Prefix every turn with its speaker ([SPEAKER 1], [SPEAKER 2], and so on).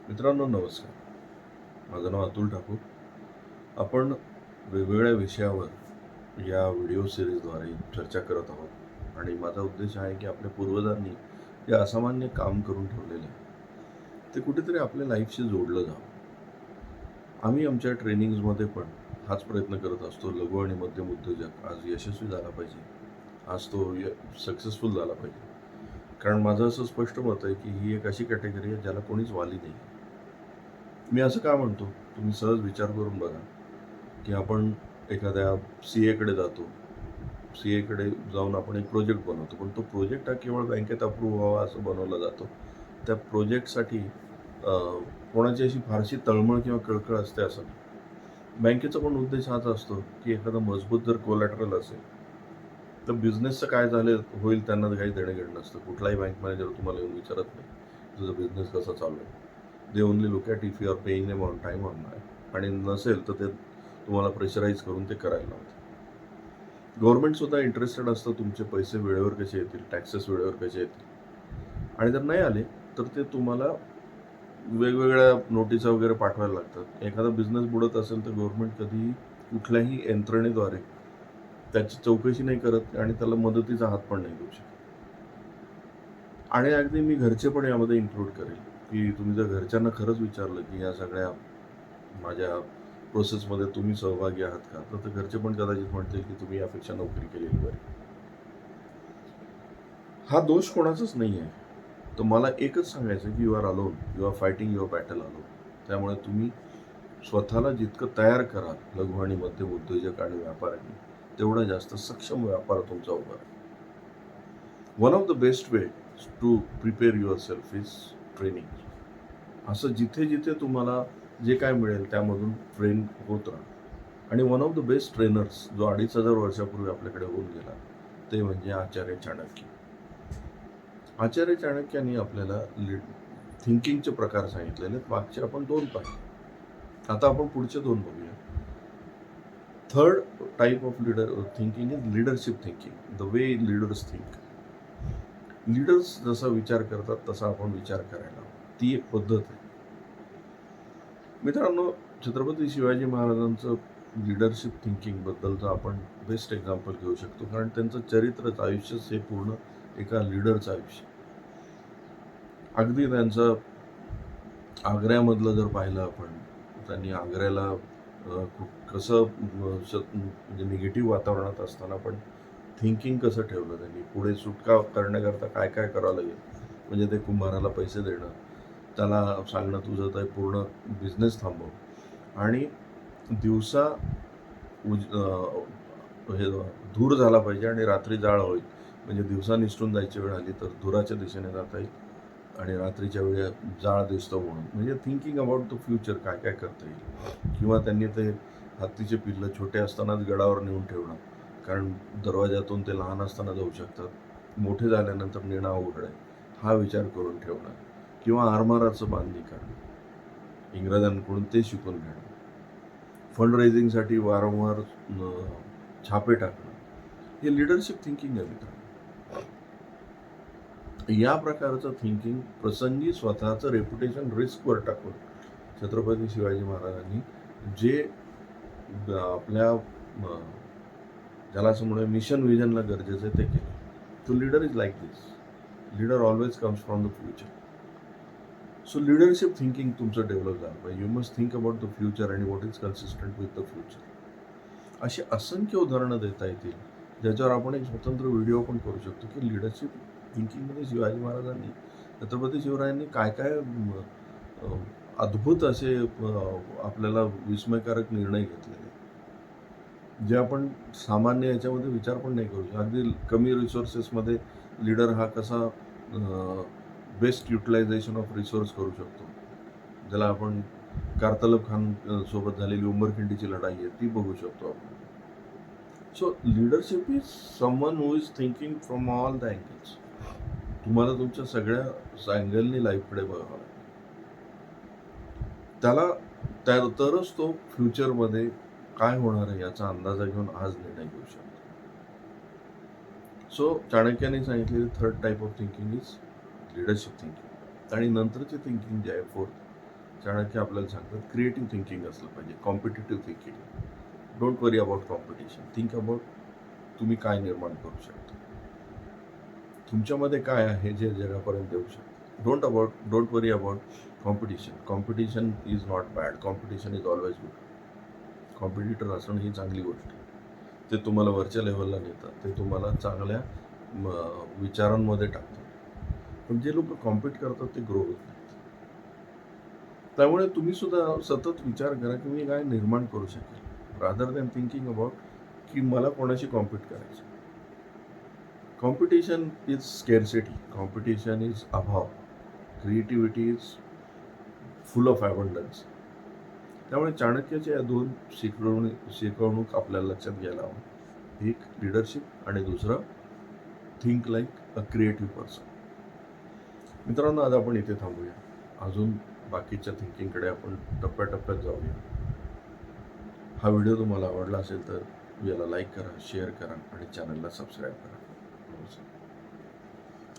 [SPEAKER 1] मित्रांनो नमस्कार. माझं नाव अतुल ठाकूर. आपण वेगवेगळ्या विषयावर या व्हिडिओ सिरीजद्वारे चर्चा करत आहोत आणि माझा उद्देश आहे की आपल्या पूर्वजांनी जे असामान्य काम करून ठेवलेलं आहे ते कुठेतरी आपल्या लाईफशी जोडलं जावं. आम्ही आमच्या ट्रेनिंग्समध्ये पण हाच प्रयत्न करत असतो. लघु आणि मध्यम उद्योजक आज यशस्वी झाला पाहिजे, आज तो सक्सेसफुल झाला पाहिजे. कारण माझं असं स्पष्ट मत आहे की ही एक अशी कॅटेगरी आहे ज्याला कोणीच वाली नाही. मी असं का म्हणतो, तुम्ही सहज विचार करून बघा की आपण एखाद्या CA कडे जातो. CA कडे जाऊन आपण एक प्रोजेक्ट बनवतो, पण तो प्रोजेक्ट हा केवळ बँकेत अप्रूव्ह व्हावा असं बनवला जातो. त्या प्रोजेक्टसाठी कोणाची अशी फारशी तळमळ किंवा कळकळ असते असं नाही. बँकेचा पण उद्देश हाच असतो की एखादा मजबूत जर कोलॅटरल असेल तर बिझनेसचं काय झालं होईल त्यांना काही देणं घेणं नसतं. कुठलाही बँक मॅनेजर तुम्हाला येऊन विचारत नाही तुझा बिझनेस कसा चालू आहे. They only look at if you are paying them on time on नाही, आणि नसेल तर ते तुम्हाला प्रेशराईज करून ते करायला लावतं. गव्हर्नमेंटसुद्धा इंटरेस्टेड असतं तुमचे पैसे वेळेवर कसे येतील, टॅक्सेस वेळेवर कसे येतील, आणि जर नाही आले तर ते तुम्हाला वेगवेगळ्या नोटिसा वगैरे पाठवायला लागतात. एखादा बिझनेस बुडत असेल तर गव्हर्नमेंट कधीही कुठल्याही यंत्रणेद्वारे त्याची चौकशी नाही करत आणि त्याला मदतीचा हात पण नाही देऊ शकत. आणि अगदी मी घरचे पण यामध्ये इन्क्लूड करेल की तुम्ही जर घरच्यांना खरंच विचारलं की या सगळ्या माझ्या प्रोसेसमध्ये तुम्ही सहभागी आहात का, तर घरचे पण कदाचित म्हणतील की तुम्ही यापेक्षा नोकरी केलेली बरी. हा दोष कोणाचाच नाही आहे. तर मला एकच सांगायचं की you are alone, you are fighting your battle alone. त्यामुळे तुम्ही स्वतःला जितकं तयार कराल लघु आणि मध्यम उद्योजक आणि व्यापाऱ्यांनी, तेवढा जास्त सक्षम व्यापार तुमचा उभा राहील. One of the best way to prepare yourself is training. असं जिथे जिथे तुम्हाला जे काय मिळेल त्यामधून ट्रेन होत राहा. आणि one of the best trainers जो 2500 वर्षापूर्वी आपल्याकडे होऊन गेला ते म्हणजे आचार्य चाणक्य. आचार्य चाणक्यांनी आपल्याला थिंकिंगचे प्रकार सांगितलेले. मागचे आपण 2 पाहिले. आता आपण पुढचे 2 बघूया. Third type of thinking is leadership thinking, the way leaders think. Leaders जसा विचार करतात तसा आपण विचार करायला हवा. ती एक पद्धत आहे. मित्रांनो, छत्रपती शिवाजी महाराजांचं लीडरशिप थिंकिंगबद्दलचं आपण बेस्ट एक्झाम्पल घेऊ शकतो, कारण त्यांचं चरित्रच, आयुष्यच हे पूर्ण एका लीडरचं आयुष्य. अगदी त्यांचं आग्र्यामधलं जर पाहिलं आपण, त्यांनी आग्र्याला कसं म्हणजे निगेटिव्ह वातावरणात असताना पण थिंकिंग कसं ठेवलं त्यांनी, पुढे सुटका करण्याकरता काय काय करावं लागेल. म्हणजे ते कुंभाराला पैसे देणं, त्याला सांगणं तुझं तर पूर्ण बिझनेस थांबव, आणि दिवसा हे धूर झाला पाहिजे आणि रात्री जाळ होईल. म्हणजे दिवसा निसटून जायची वेळ आली तर धुराच्या दिशेने जाता येईल, आणि रात्रीच्या वेळी जाळ दिसतो म्हणून. म्हणजे थिंकिंग अबाउट द फ्युचर, काय काय करता येईल. किंवा त्यांनी ते हत्तीचे पिल्लं छोटे असतानाच गडावर नेऊन ठेवणं, कारण दरवाजातून ते लहान असताना जाऊ शकतात, मोठे झाल्यानंतर नेणं अवघड आहे, हा विचार करून ठेवणं. किंवा आरमाराचं बांधणी करणं, इंग्रजांकडून ते शिकून घेणं. फंड रेझिंगसाठी वारंवार छापे टाकणं, हे लिडरशिप थिंकिंग आहे मित्रांनो. या प्रकारचं थिंकिंग प्रसंगी स्वतःचं रेप्युटेशन रिस्कवर टाकून छत्रपती शिवाजी महाराजांनी जे आपल्या ज्याला असं म्हणूया मिशन विजनला गरजेचं आहे ते केलं. तो leader is like this. Leader always comes from the future. So leadership thinking तुमचं डेव्हलप झालं पाहिजे. You must think about the future आणि what is consistent with the future. अशी असंख्य उदाहरणं देता येतील ज्याच्यावर आपण एक स्वतंत्र व्हिडिओ पण करू शकतो की लिडरशिप थिंकिंगमध्ये शिवाजी महाराजांनी, छत्रपती शिवरायांनी काय काय अद्भुत असे आपल्याला विस्मयकारक निर्णय घेतलेले, जे आपण सामान्य याच्यामध्ये विचार पण नाही करू शकतो. अगदी कमी रिसोर्सेसमध्ये लीडर हा कसा बेस्ट युटिलायझेशन ऑफ रिसोर्स करू शकतो, ज्याला आपण कारतलब खान सोबत झालेली उंबरखिंडीची लढाई आहे ती बघू शकतो आपण. So leadership is someone who is thinking from all the angles. तुम्हाला तुमच्या सगळ्या अँगलनी लाईफकडे बघावं लागेल. त्याला तरच तो फ्युचरमध्ये काय होणार आहे याचा अंदाजा घेऊन आज निर्णय घेऊ शकतो. सो चाणक्याने सांगितलेली third type of thinking is leadership thinking. आणि नंतरची थिंकिंग जी आहे फोर्थ, चाणक्य आपल्याला सांगतात क्रिएटिव्ह थिंकिंग असलं पाहिजे, competitive thinking. Don't worry about competition, think about तुम्ही काय निर्माण करू शकता, तुमच्यामध्ये काय आहे जे जगापर्यंत देऊ शकता. Don't worry about competition is not bad, competition is always good. Competitor असणं ही चांगली गोष्ट आहे. ते तुम्हाला वरच्या लेवलला नेतात, ते तुम्हाला चांगल्या विचारांमध्ये टाकतात. पण जे लोक कॉम्पिट करतात ते ग्रो होत नाहीत. त्यामुळे तुम्ही सुद्धा सतत विचार करा की मी काय निर्माण करू शकेल, रादर दॅन थिंकिंग अबाउट की मला कोणाशी कॉम्पिट करायचं. कॉम्पिटिशन इज स्केअरसिटी, कॉम्पिटिशन इज अभाव, क्रिएटिव्हिटी इज फुल ऑफ ॲबंडन्स. त्यामुळे चाणक्याच्या या दोन शिकवणूक आपल्याला लक्षात घ्यायला हवं. एक लिडरशिप आणि दुसरं think like a creative person. मित्रांनो, आज आपण इथे थांबूया. अजून बाकीच्या थिंकिंगकडे आपण टप्प्याटप्प्यात जाऊया. हा व्हिडिओ तुम्हाला आवडला असेल तर याला लाईक करा, शेअर करा आणि चॅनलला सबस्क्राईब करा. नमस्कार.